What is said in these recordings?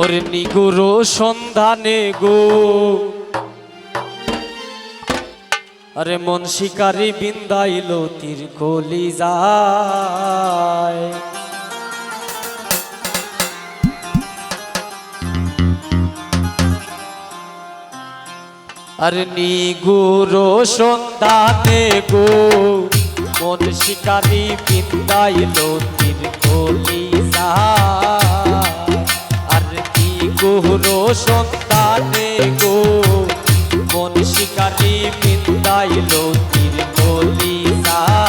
ওরে নিগুর সন্ধানে গো, আরে মন শিকারি বিন্দাইল তীর কলি যায়। আরে নিগুর সন্ধানে গো, মন শিকারি বিন্দাইল তীর কলি যায়। আর নিগুর সন্ধানে গো, মন শিকারি বিন্দাইল তীর কলি যায়।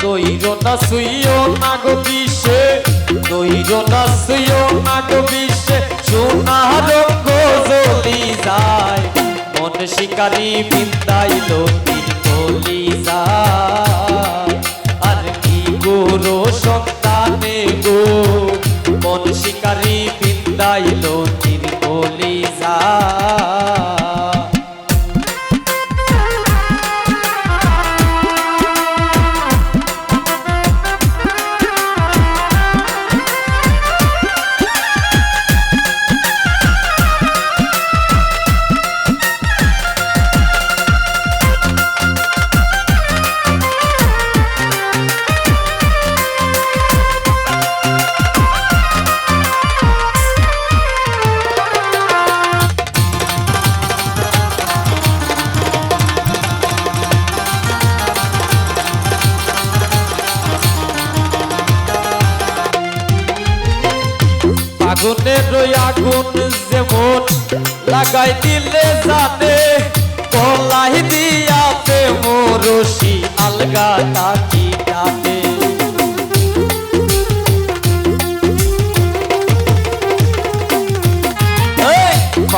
দইর না সুইও না গো বিষে, দইর না সুইও না গো বিষে, সোনা রঙ্গ জ্বলি যায়। মন শিকারি বিন্দাইল তীর কলি যায়। আর কি গুরু সন্তানে গো, মন শিকারি বিন্দাইল তীর কলি যায়। আগুনের আগুন যেমন লাগাই দিলে জানে, কলাই দিয়াতে মোরসি আলগা তাকি টানে।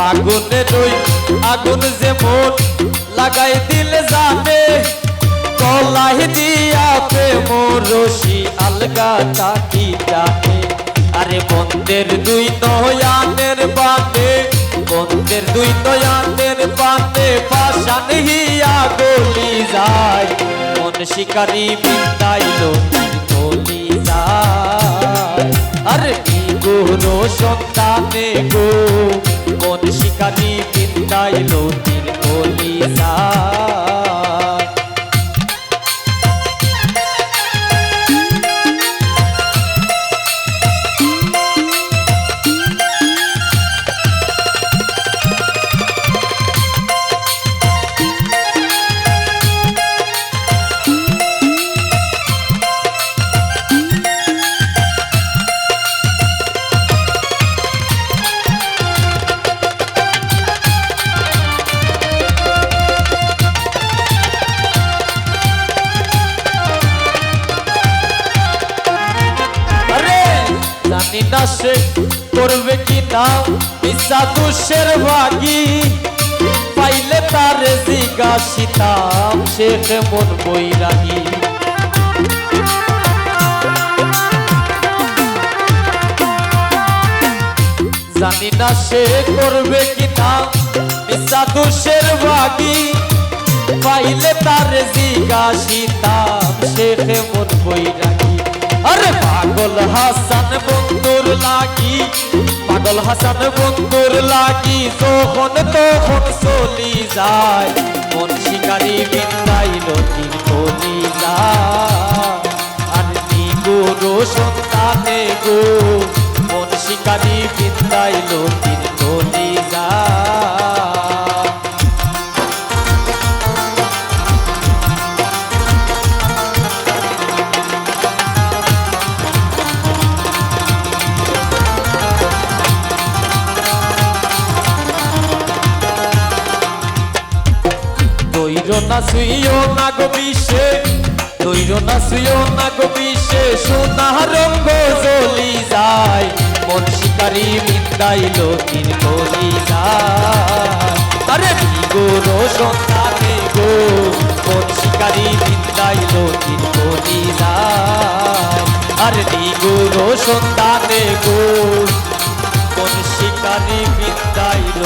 আগুনের আগুন যেমন লাগাই দিলে জানে, কলাই দিয়াতে মোরসি আলগা তাকি টানে। আরে বন্ধের দুই নয়ানের বানে, বন্ধের দুই নয়ানের বানে, পাশান হিয়া গলি যায়। মন শিকারি বিন্দাইল তীর কলি যায়। আরে গুরু সন্তানে গো, মন শিকারি বিন্দাইল তীর কলি যায়। জানি না সে করবে কি না মিশা দুষের ভাগি, পাইলে তার জিজ্ঞাসিতাম সে কেমন বৈরাগী। জানি না সে করবে কি না মিশা দুষের ভাগি, পাইলে তার জিজ্ঞাসিতাম সে কেমন বৈরাগী। আরে পাগল হাসান বন্ধুর লাগি, পাগল হাসান বন্ধুর লাগি, যখন তখন চলি যায়। মন শিকারি বিন্দাইল তীর কলি যায়। আর নিগুরু সন্তানে গো, মন শিকারি বিন্দাইল তীর কলি যায়। না সুইও না গো বিষে দৈর না সুইও না গো বিষে সোনা রঙ্গ জ্বলি যায় মন শিকারি বিন্দাইল তিন কলি যায় আরে নিগোর সন্তানে গো মন শিকারি বিন্দাইল তিন কলি যায় আরে নিগোর সন্তানে গো মন শিকারি বিন্দাইল